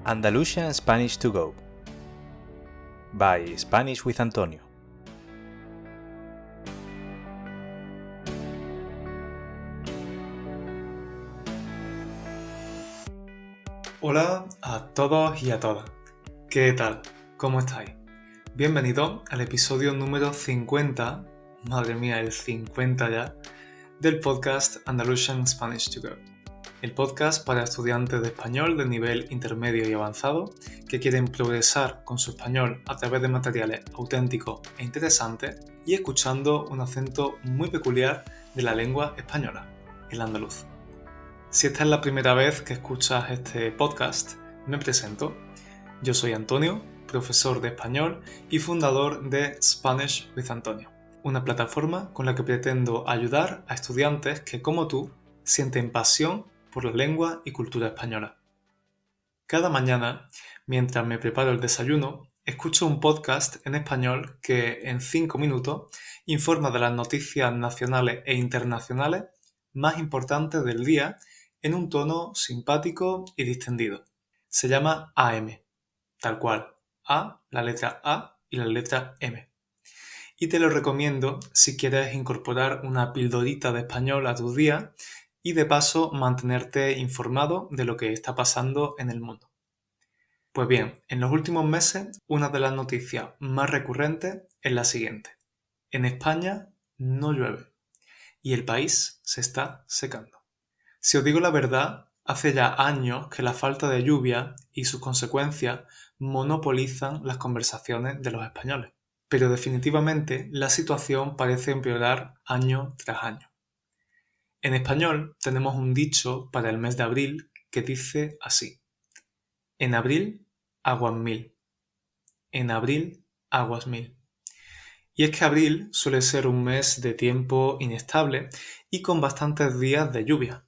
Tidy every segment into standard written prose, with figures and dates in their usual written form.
Andalusian Spanish to Go by Spanish with Antonio. Hola a todos y a todas. ¿Qué tal? ¿Cómo estáis? Bienvenido al episodio número 50, madre mía, el 50 ya, del podcast Andalusian Spanish to Go. El podcast para estudiantes de español de nivel intermedio y avanzado que quieren progresar con su español a través de materiales auténticos e interesantes y escuchando un acento muy peculiar de la lengua española, el andaluz. Si esta es la primera vez que escuchas este podcast, me presento. Yo soy Antonio, profesor de español y fundador de Spanish with Antonio, una plataforma con la que pretendo ayudar a estudiantes que, como tú, sienten pasión por la lengua y cultura española. Cada mañana, mientras me preparo el desayuno, escucho un podcast en español que, en 5 minutos, informa de las noticias nacionales e internacionales más importantes del día en un tono simpático y distendido. Se llama AM, tal cual, A, la letra A y la letra M. Y te lo recomiendo si quieres incorporar una pildorita de español a tus días y de paso mantenerte informado de lo que está pasando en el mundo. Pues bien, en los últimos meses una de las noticias más recurrentes es la siguiente. En España no llueve y el país se está secando. Si os digo la verdad, hace ya años que la falta de lluvia y sus consecuencias monopolizan las conversaciones de los españoles. Pero definitivamente la situación parece empeorar año tras año. En español tenemos un dicho para el mes de abril que dice así: en abril, aguas mil. En abril, aguas mil. Y es que abril suele ser un mes de tiempo inestable y con bastantes días de lluvia.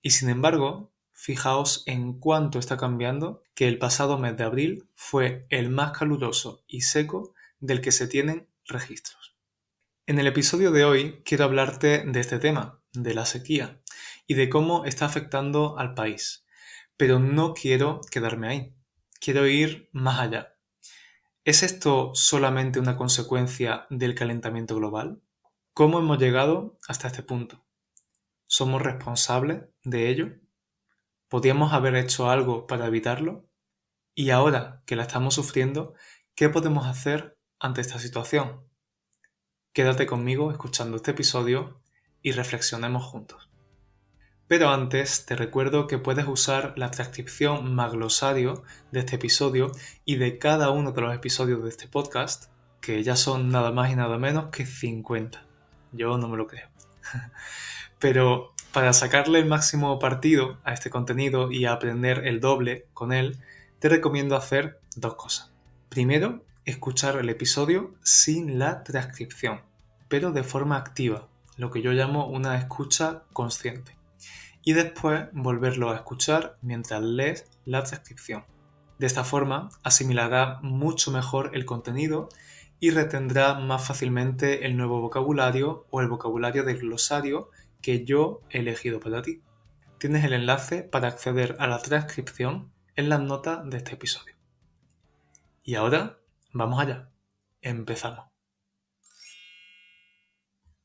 Y sin embargo, fijaos en cuánto está cambiando que el pasado mes de abril fue el más caluroso y seco del que se tienen registros. En el episodio de hoy quiero hablarte de este tema, de la sequía, y de cómo está afectando al país. Pero no quiero quedarme ahí, quiero ir más allá. ¿Es esto solamente una consecuencia del calentamiento global? ¿Cómo hemos llegado hasta este punto? ¿Somos responsables de ello? ¿Podríamos haber hecho algo para evitarlo? Y ahora que la estamos sufriendo, ¿qué podemos hacer ante esta situación? Quédate conmigo escuchando este episodio y reflexionemos juntos. Pero antes te recuerdo que puedes usar la transcripción más glosario de este episodio y de cada uno de los episodios de este podcast, que ya son nada más y nada menos que 50. Yo no me lo creo. Pero para sacarle el máximo partido a este contenido y aprender el doble con él, te recomiendo hacer dos cosas. Primero, escuchar el episodio sin la transcripción, pero de forma activa, lo que yo llamo una escucha consciente. Y después volverlo a escuchar mientras lees la transcripción. De esta forma, asimilará mucho mejor el contenido y retendrá más fácilmente el nuevo vocabulario o el vocabulario del glosario que yo he elegido para ti. Tienes el enlace para acceder a la transcripción en las notas de este episodio. Y ahora, vamos allá. Empezamos.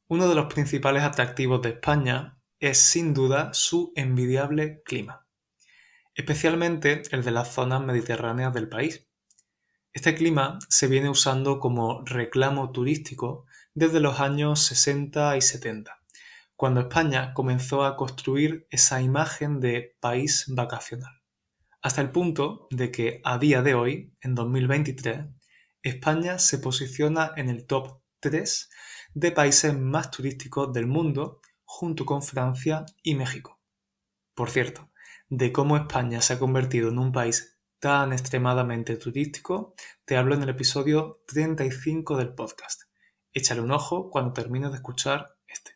Uno de los principales atractivos de España es sin duda su envidiable clima, especialmente el de las zonas mediterráneas del país. Este clima se viene usando como reclamo turístico desde los años 60 y 70, cuando España comenzó a construir esa imagen de país vacacional, hasta el punto de que a día de hoy, en 2023, España se posiciona en el top 3 de países más turísticos del mundo, junto con Francia y México. Por cierto, de cómo España se ha convertido en un país tan extremadamente turístico, te hablo en el episodio 35 del podcast. Échale un ojo cuando termines de escuchar este.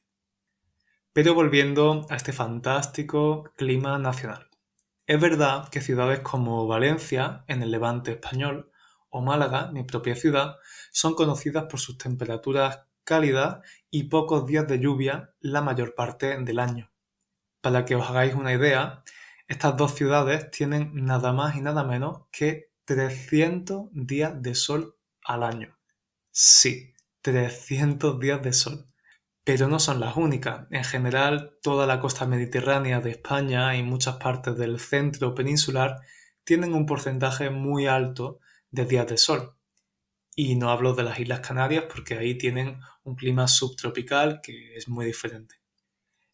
Pero volviendo a este fantástico clima nacional. Es verdad que ciudades como Valencia, en el Levante español, o Málaga, mi propia ciudad, son conocidas por sus temperaturas cálidas y pocos días de lluvia la mayor parte del año. Para que os hagáis una idea, Estas dos ciudades tienen nada más y nada menos que 300 días de sol al año. Sí, 300 días de sol. Pero no son las únicas. En general, toda la costa mediterránea de España y muchas partes del centro peninsular tienen un porcentaje muy alto de días de sol. Y no hablo de las Islas Canarias porque ahí tienen un clima subtropical que es muy diferente.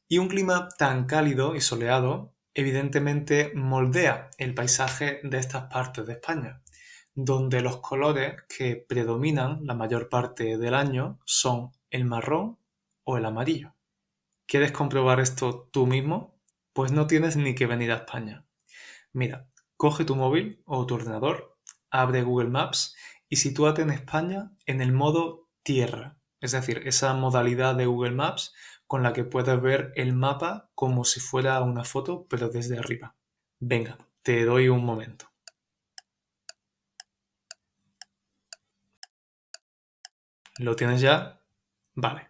Y un clima tan cálido y soleado evidentemente moldea el paisaje de estas partes de España, donde los colores que predominan la mayor parte del año son el marrón o el amarillo. ¿Quieres comprobar esto tú mismo? Pues no tienes ni que venir a España. Mira, coge tu móvil o tu ordenador, abre Google Maps y sitúate en España en el modo tierra, es decir, esa modalidad de Google Maps con la que puedes ver el mapa como si fuera una foto, pero desde arriba. Venga, te doy un momento. ¿Lo tienes ya? Vale.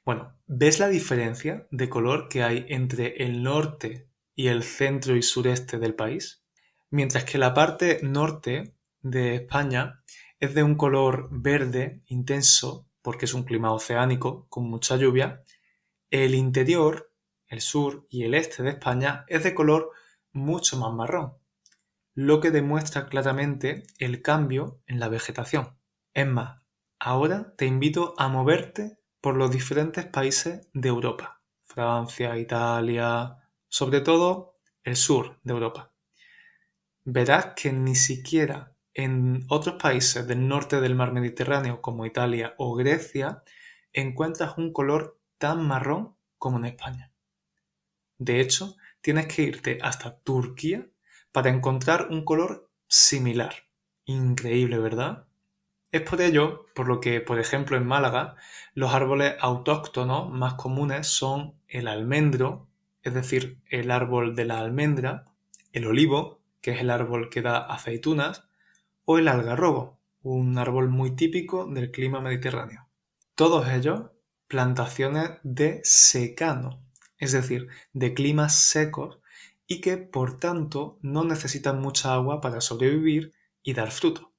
Bueno, ¿ves la diferencia de color que hay entre el norte y el centro y sureste del país? Mientras que la parte norte de España es de un color verde intenso, porque es un clima oceánico con mucha lluvia, el interior, el sur y el este de España es de color mucho más marrón, lo que demuestra claramente el cambio en la vegetación. Es más, ahora te invito a moverte por los diferentes países de Europa, Francia, Italia, sobre todo el sur de Europa. Verás que ni siquiera en otros países del norte del mar Mediterráneo como Italia o Grecia encuentras un color tan marrón como en España. De hecho, tienes que irte hasta Turquía para encontrar un color similar. Increíble, ¿verdad? Es por ello por lo que, por ejemplo, en Málaga, los árboles autóctonos más comunes son el almendro, es decir, el árbol de la almendra, el olivo, que es el árbol que da aceitunas, o el algarrobo, un árbol muy típico del clima mediterráneo. Todos ellos plantaciones de secano, es decir, de climas secos y que, por tanto, no necesitan mucha agua para sobrevivir y dar fruto.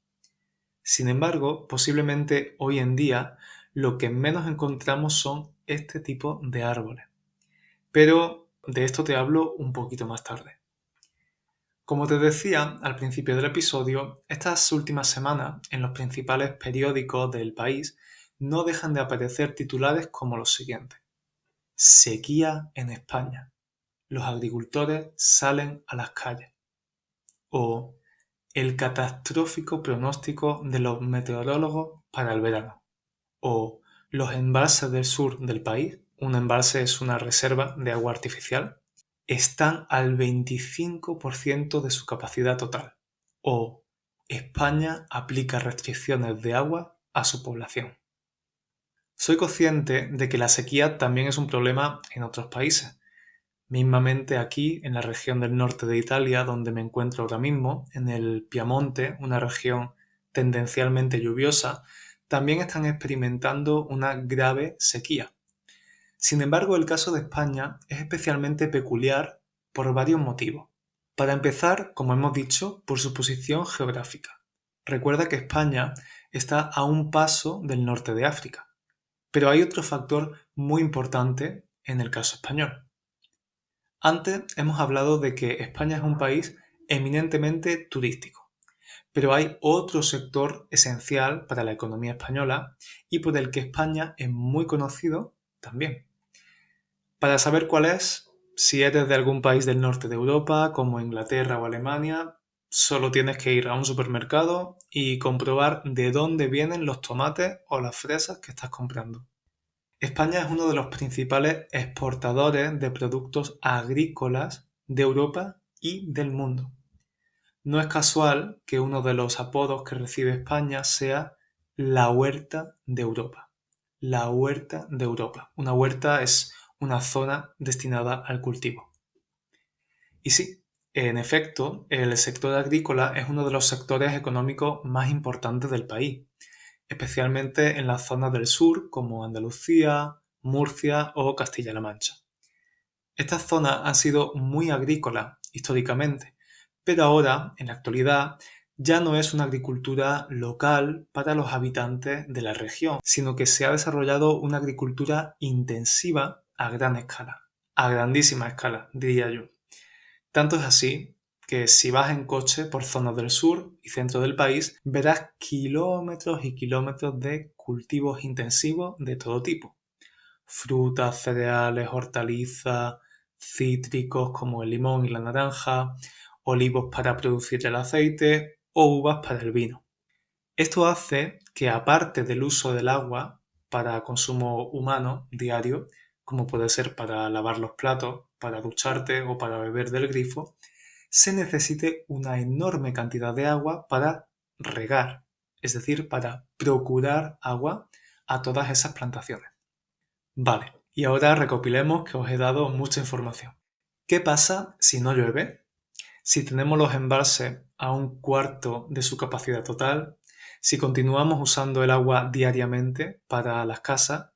Sin embargo, posiblemente hoy en día lo que menos encontramos son este tipo de árboles. Pero de esto te hablo un poquito más tarde. Como te decía al principio del episodio, estas últimas semanas en los principales periódicos del país no dejan de aparecer titulares como los siguientes. Sequía en España. Los agricultores salen a las calles. O el catastrófico pronóstico de los meteorólogos para el verano. O los embalses del sur del país, un embalse es una reserva de agua artificial, están al 25% de su capacidad total. O España aplica restricciones de agua a su población. Soy consciente de que la sequía también es un problema en otros países. Mismamente aquí, en la región del norte de Italia, donde me encuentro ahora mismo, en el Piamonte, una región tendencialmente lluviosa, también están experimentando una grave sequía. Sin embargo, el caso de España es especialmente peculiar por varios motivos. Para empezar, como hemos dicho, por su posición geográfica. Recuerda que España está a un paso del norte de África. Pero hay otro factor muy importante en el caso español. Antes hemos hablado de que España es un país eminentemente turístico, pero hay otro sector esencial para la economía española y por el que España es muy conocido también. Para saber cuál es, si eres de algún país del norte de Europa, como Inglaterra o Alemania, solo tienes que ir a un supermercado y comprobar de dónde vienen los tomates o las fresas que estás comprando. España es uno de los principales exportadores de productos agrícolas de Europa y del mundo. No es casual que uno de los apodos que recibe España sea la huerta de Europa. La huerta de Europa. Una huerta es una zona destinada al cultivo. Y sí, en efecto, el sector agrícola es uno de los sectores económicos más importantes del país, especialmente en las zonas del sur como Andalucía, Murcia o Castilla-La Mancha. Estas zonas han sido muy agrícolas históricamente, pero ahora, en la actualidad, ya no es una agricultura local para los habitantes de la región, sino que se ha desarrollado una agricultura intensiva a gran escala, a grandísima escala, diría yo. Tanto es así que si vas en coche por zonas del sur y centro del país, verás kilómetros y kilómetros de cultivos intensivos de todo tipo. Frutas, cereales, hortalizas, cítricos como el limón y la naranja, olivos para producir el aceite o uvas para el vino. Esto hace que, aparte del uso del agua para consumo humano diario, como puede ser para lavar los platos, para ducharte o para beber del grifo, se necesite una enorme cantidad de agua para regar, es decir, para procurar agua a todas esas plantaciones. Vale, y ahora recopilemos que os he dado mucha información. ¿Qué pasa si no llueve? Si tenemos los embalses a un cuarto de su capacidad total, si continuamos usando el agua diariamente para las casas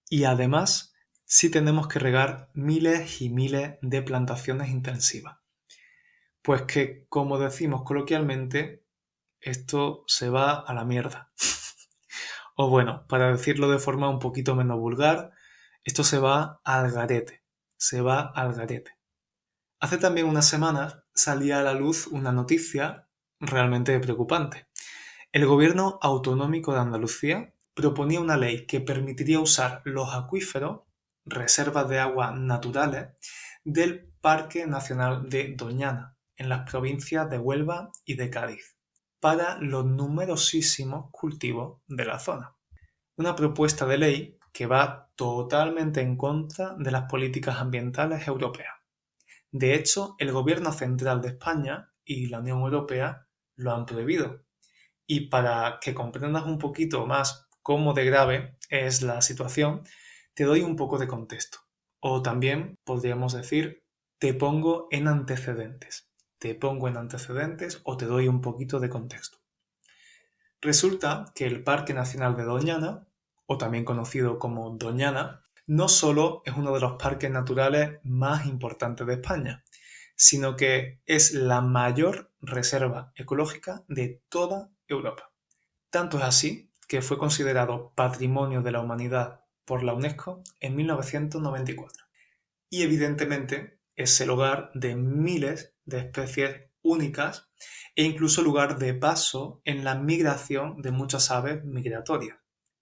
y además si tenemos que regar miles y miles de plantaciones intensivas. Pues que, como decimos coloquialmente, esto se va a la mierda. O bueno, para decirlo de forma un poquito menos vulgar, esto se va al garete. Se va al garete. Hace también unas semanas salía a la luz una noticia realmente preocupante. El gobierno autonómico de Andalucía proponía una ley que permitiría usar los acuíferos, reservas de agua naturales, del Parque Nacional de Doñana, en las provincias de Huelva y de Cádiz, para los numerosísimos cultivos de la zona. Una propuesta de ley que va totalmente en contra de las políticas ambientales europeas. De hecho, el Gobierno Central de España y la Unión Europea lo han prohibido. Y para que comprendas un poquito más cómo de grave es la situación, te doy un poco de contexto. O también podríamos decir, te pongo en antecedentes. Te pongo en antecedentes o te doy un poquito de contexto. Resulta que el Parque Nacional de Doñana, o también conocido como Doñana, no solo es uno de los parques naturales más importantes de España, sino que es la mayor reserva ecológica de toda Europa. Tanto es así que fue considerado Patrimonio de la Humanidad por la UNESCO en 1994. Y evidentemente es el hogar de miles de especies únicas e incluso lugar de paso en la migración de muchas aves migratorias.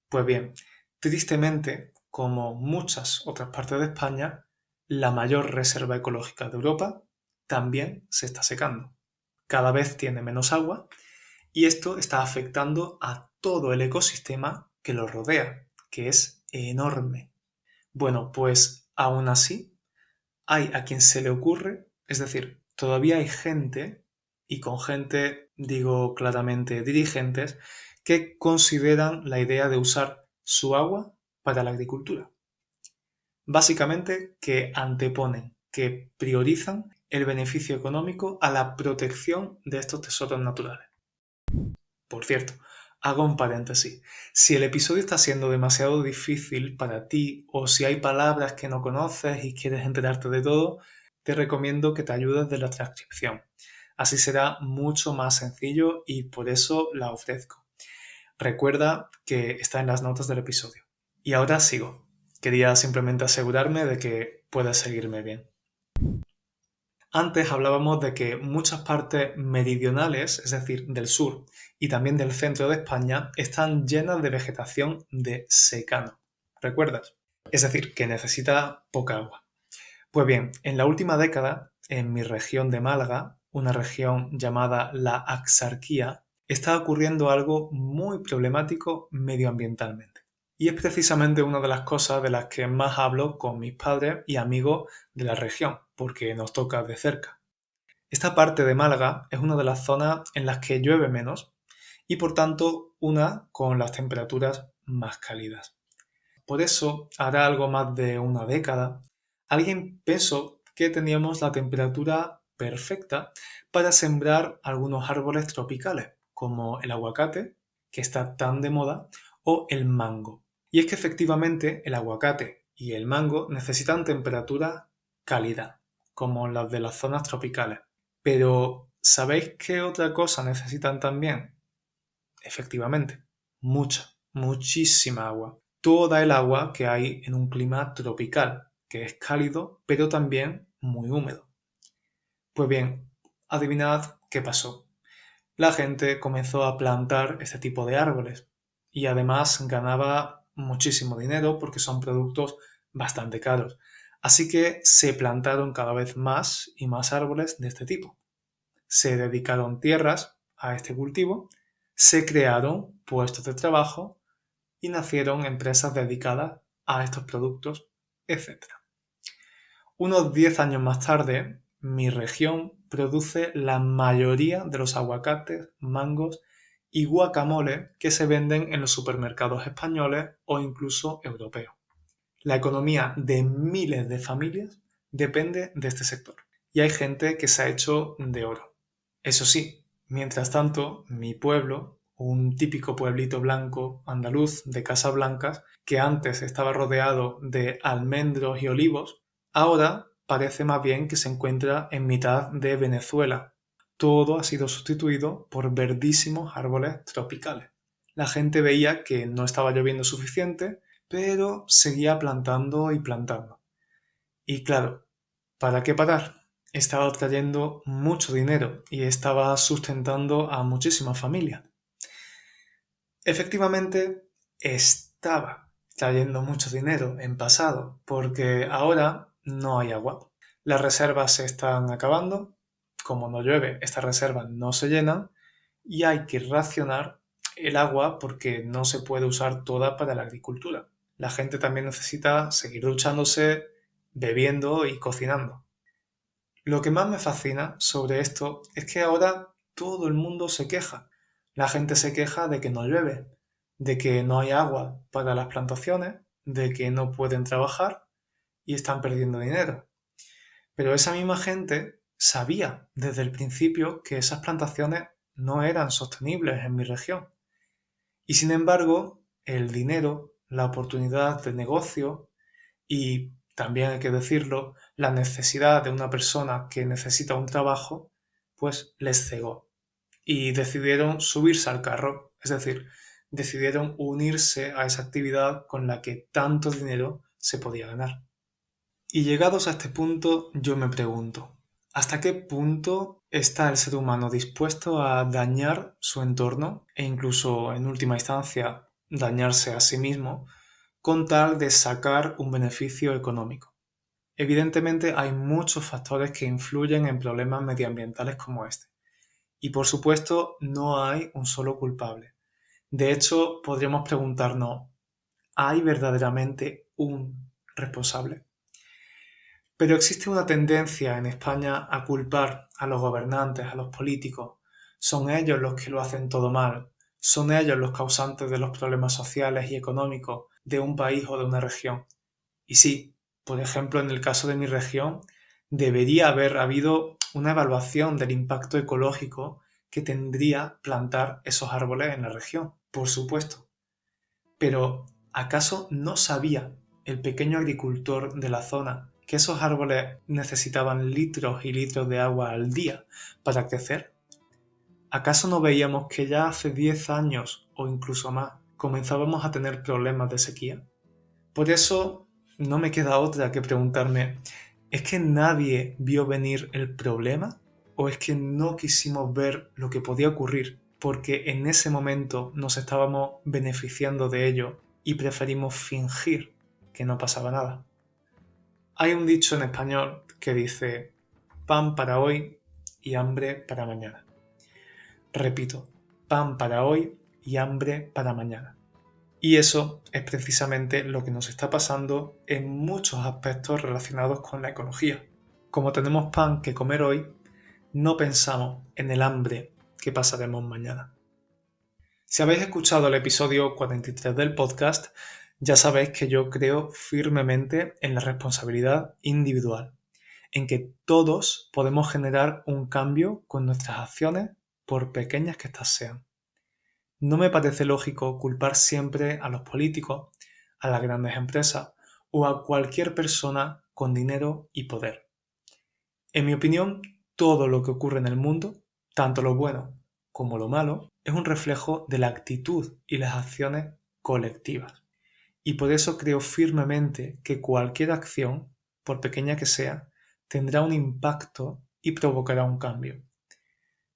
Pues bien, tristemente, como muchas otras partes de España, la mayor reserva ecológica de Europa también se está secando. Cada vez tiene menos agua y esto está afectando a todo el ecosistema que lo rodea, que es enorme. Bueno, pues aún así, hay a quien se le ocurre, es decir, todavía hay gente, y con gente digo claramente dirigentes, que consideran la idea de usar su agua para la agricultura. Básicamente que anteponen, que priorizan el beneficio económico a la protección de estos tesoros naturales. Por cierto, hago un paréntesis. Si el episodio está siendo demasiado difícil para ti o si hay palabras que no conoces y quieres enterarte de todo, te recomiendo que te ayudes de la transcripción. Así será mucho más sencillo y por eso la ofrezco. Recuerda que está en las notas del episodio. Y ahora sigo. Quería simplemente asegurarme de que puedes seguirme bien. Antes hablábamos de que muchas partes meridionales, es decir, del sur y también del centro de España, están llenas de vegetación de secano. ¿Recuerdas? Es decir, que necesita poca agua. Pues bien, en la última década, en mi región de Málaga, una región llamada la Axarquía, está ocurriendo algo muy problemático medioambientalmente. Y es precisamente una de las cosas de las que más hablo con mis padres y amigos de la región, porque nos toca de cerca. Esta parte de Málaga es una de las zonas en las que llueve menos y por tanto una con las temperaturas más cálidas. Por eso, hará algo más de una década, alguien pensó que teníamos la temperatura perfecta para sembrar algunos árboles tropicales, como el aguacate, que está tan de moda, o el mango. Y es que efectivamente el aguacate y el mango necesitan temperaturas cálidas, como las de las zonas tropicales. Pero ¿sabéis qué otra cosa necesitan también? Efectivamente, muchísima agua. Toda el agua que hay en un clima tropical, que es cálido, pero también muy húmedo. Pues bien, adivinad qué pasó. La gente comenzó a plantar este tipo de árboles y además ganaba muchísimo dinero porque son productos bastante caros. Así que se plantaron cada vez más y más árboles de este tipo. Se dedicaron tierras a este cultivo, se crearon puestos de trabajo y nacieron empresas dedicadas a estos productos, etc. Unos 10 años más tarde, mi región produce la mayoría de los aguacates, mangos y guacamole que se venden en los supermercados españoles o incluso europeos. La economía de miles de familias depende de este sector y hay gente que se ha hecho de oro. Eso sí, mientras tanto, mi pueblo, un típico pueblito blanco andaluz de casas blancas, que antes estaba rodeado de almendros y olivos, ahora parece más bien que se encuentra en mitad de Venezuela. Todo ha sido sustituido por verdísimos árboles tropicales. La gente veía que no estaba lloviendo suficiente, pero seguía plantando y plantando. Y claro, ¿para qué parar? Estaba trayendo mucho dinero y estaba sustentando a muchísimas familias. Efectivamente, estaba trayendo mucho dinero en pasado, porque ahora no hay agua. Las reservas se están acabando, como no llueve, estas reservas no se llenan y hay que racionar el agua porque no se puede usar toda para la agricultura. La gente también necesita seguir duchándose, bebiendo y cocinando. Lo que más me fascina sobre esto es que ahora todo el mundo se queja. La gente se queja de que no llueve, de que no hay agua para las plantaciones, de que no pueden trabajar y están perdiendo dinero. Pero esa misma gente sabía desde el principio que esas plantaciones no eran sostenibles en mi región. Y sin embargo, el dinero, la oportunidad de negocio y también hay que decirlo, la necesidad de una persona que necesita un trabajo, pues les cegó y decidieron subirse al carro, es decir, decidieron unirse a esa actividad con la que tanto dinero se podía ganar. Y llegados a este punto, yo me pregunto, ¿hasta qué punto está el ser humano dispuesto a dañar su entorno e incluso, en última instancia, dañarse a sí mismo con tal de sacar un beneficio económico? Evidentemente hay muchos factores que influyen en problemas medioambientales como este. Y por supuesto no hay un solo culpable. De hecho, podríamos preguntarnos, ¿hay verdaderamente un responsable? Pero existe una tendencia en España a culpar a los gobernantes, a los políticos. Son ellos los que lo hacen todo mal. Son ellos los causantes de los problemas sociales y económicos de un país o de una región. Y sí, por ejemplo, en el caso de mi región, debería haber habido una evaluación del impacto ecológico que tendría plantar esos árboles en la región, por supuesto. Pero, ¿acaso no sabía el pequeño agricultor de la zona que esos árboles necesitaban litros y litros de agua al día para crecer? ¿Acaso no veíamos que ya hace 10 años o incluso más comenzábamos a tener problemas de sequía? Por eso no me queda otra que preguntarme, ¿es que nadie vio venir el problema? ¿O es que no quisimos ver lo que podía ocurrir porque en ese momento nos estábamos beneficiando de ello y preferimos fingir que no pasaba nada? Hay un dicho en español que dice, pan para hoy y hambre para mañana. Repito, pan para hoy y hambre para mañana. Y eso es precisamente lo que nos está pasando en muchos aspectos relacionados con la ecología. Como tenemos pan que comer hoy, no pensamos en el hambre que pasaremos mañana. Si habéis escuchado el episodio 43 del podcast, ya sabéis que yo creo firmemente en la responsabilidad individual, en que todos podemos generar un cambio con nuestras acciones, por pequeñas que éstas sean. No me parece lógico culpar siempre a los políticos, a las grandes empresas o a cualquier persona con dinero y poder. En mi opinión, todo lo que ocurre en el mundo, tanto lo bueno como lo malo, es un reflejo de la actitud y las acciones colectivas. Y por eso creo firmemente que cualquier acción, por pequeña que sea, tendrá un impacto y provocará un cambio.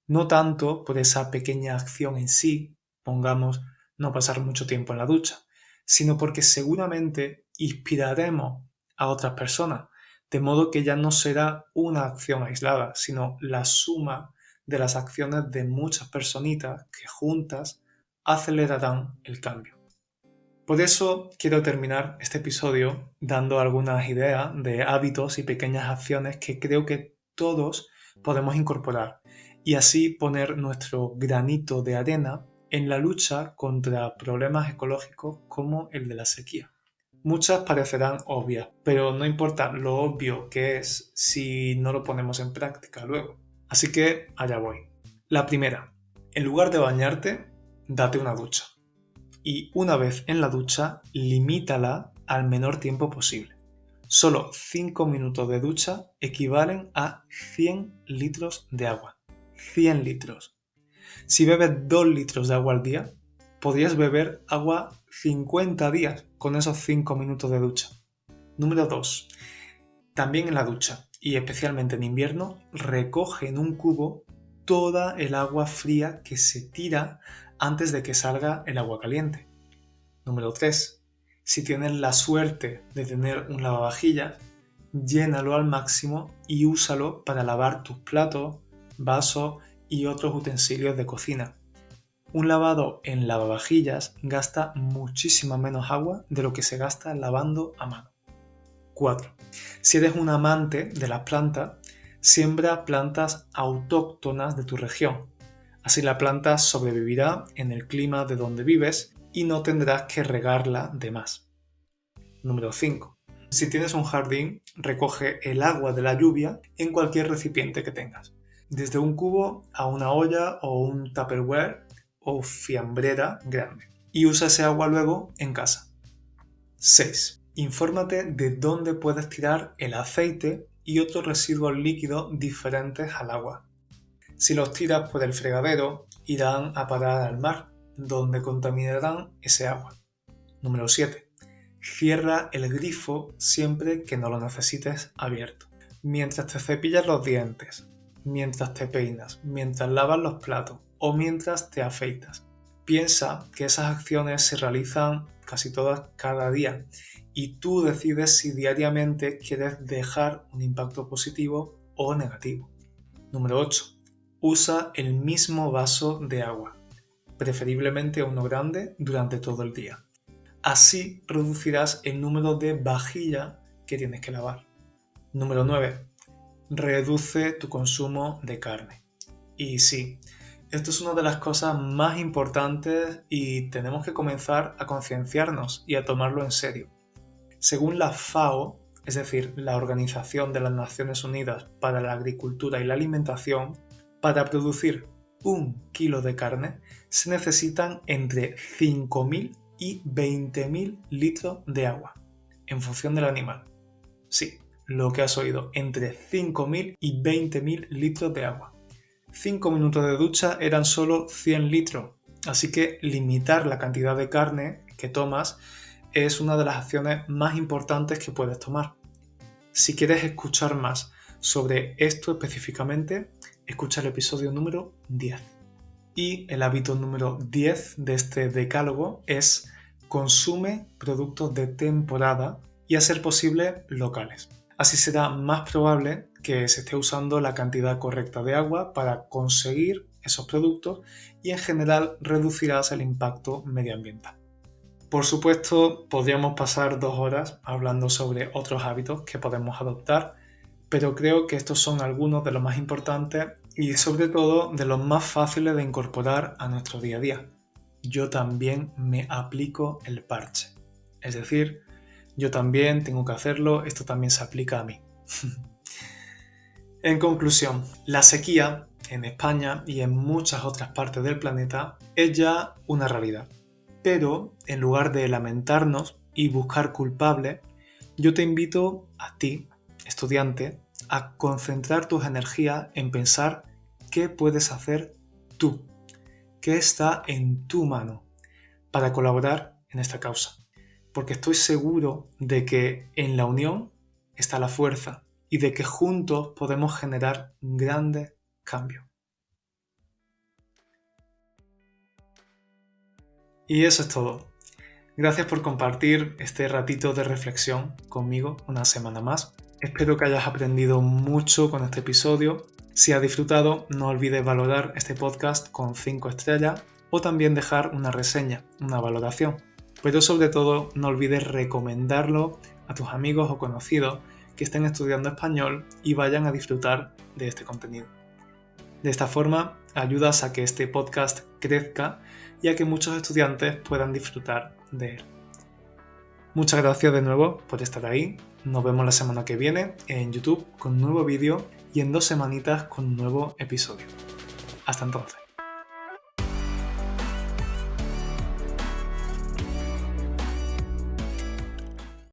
No tanto por esa pequeña acción en sí, pongamos no pasar mucho tiempo en la ducha, sino porque seguramente inspiraremos a otras personas, de modo que ya no será una acción aislada, sino la suma de las acciones de muchas personitas que juntas acelerarán el cambio. Por eso quiero terminar este episodio dando algunas ideas de hábitos y pequeñas acciones que creo que todos podemos incorporar y así poner nuestro granito de arena en la lucha contra problemas ecológicos como el de la sequía. Muchas parecerán obvias, pero no importa lo obvio que es si no lo ponemos en práctica luego. Así que allá voy. La primera, en lugar de bañarte, date una ducha. Y una vez en la ducha, limítala al menor tiempo posible. Solo 5 minutos de ducha equivalen a 100 litros de agua. 100 litros. Si bebes 2 litros de agua al día, podrías beber agua 50 días con esos 5 minutos de ducha. Número 2. También en la ducha, y especialmente en invierno, recoge en un cubo toda el agua fría que se tira antes de que salga el agua caliente. Número 3. Si tienes la suerte de tener un lavavajillas, llénalo al máximo y úsalo para lavar tus platos, vasos y otros utensilios de cocina. Un lavado en lavavajillas gasta muchísima menos agua de lo que se gasta lavando a mano. 4. Si eres un amante de las plantas, siembra plantas autóctonas de tu región. Así la planta sobrevivirá en el clima de donde vives y no tendrás que regarla de más. Número 5. Si tienes un jardín, recoge el agua de la lluvia en cualquier recipiente que tengas, desde un cubo a una olla o un Tupperware o fiambrera grande, y usa ese agua luego en casa. 6. Infórmate de dónde puedes tirar el aceite y otros residuos líquidos diferentes al agua. Si los tiras por el fregadero, irán a parar al mar, donde contaminarán ese agua. Número 7. Cierra el grifo siempre que no lo necesites abierto. Mientras te cepillas los dientes, mientras te peinas, mientras lavas los platos o mientras te afeitas. Piensa que esas acciones se realizan casi todas cada día y tú decides si diariamente quieres dejar un impacto positivo o negativo. Número 8. Usa el mismo vaso de agua, preferiblemente uno grande, durante todo el día. Así reducirás el número de vajillas que tienes que lavar. Número 9. Reduce tu consumo de carne. Y sí, esto es una de las cosas más importantes y tenemos que comenzar a concienciarnos y a tomarlo en serio. Según la FAO, es decir, la Organización de las Naciones Unidas para la Agricultura y la Alimentación, para producir 1 kilo de carne se necesitan entre 5.000 y 20.000 litros de agua, en función del animal. Sí, lo que has oído, entre 5.000 y 20.000 litros de agua. 5 minutos de ducha eran solo 100 litros, así que limitar la cantidad de carne que tomas es una de las acciones más importantes que puedes tomar. Si quieres escuchar más sobre esto específicamente, escucha el episodio número 10. Y el hábito número 10 de este decálogo es: consume productos de temporada y, a ser posible, locales. Así será más probable que se esté usando la cantidad correcta de agua para conseguir esos productos y, en general, reducirás el impacto medioambiental. Por supuesto, podríamos pasar 2 horas hablando sobre otros hábitos que podemos adoptar, pero creo que estos son algunos de los más importantes y, sobre todo, de los más fáciles de incorporar a nuestro día a día. Yo también me aplico el parche. Es decir, yo también tengo que hacerlo, esto también se aplica a mí. En conclusión, la sequía en España y en muchas otras partes del planeta es ya una realidad. Pero, en lugar de lamentarnos y buscar culpables, yo te invito a ti, estudiante, a concentrar tus energías en pensar qué puedes hacer tú, qué está en tu mano para colaborar en esta causa. Porque estoy seguro de que en la unión está la fuerza y de que juntos podemos generar grandes cambios. Y eso es todo. Gracias por compartir este ratito de reflexión conmigo una semana más. Espero que hayas aprendido mucho con este episodio. Si has disfrutado, no olvides valorar este podcast con 5 estrellas o también dejar una reseña, una valoración. Pero sobre todo, no olvides recomendarlo a tus amigos o conocidos que estén estudiando español y vayan a disfrutar de este contenido. De esta forma, ayudas a que este podcast crezca y a que muchos estudiantes puedan disfrutar de él. Muchas gracias de nuevo por estar ahí. Nos vemos la semana que viene en YouTube con un nuevo vídeo y en 2 semanitas con un nuevo episodio. Hasta entonces.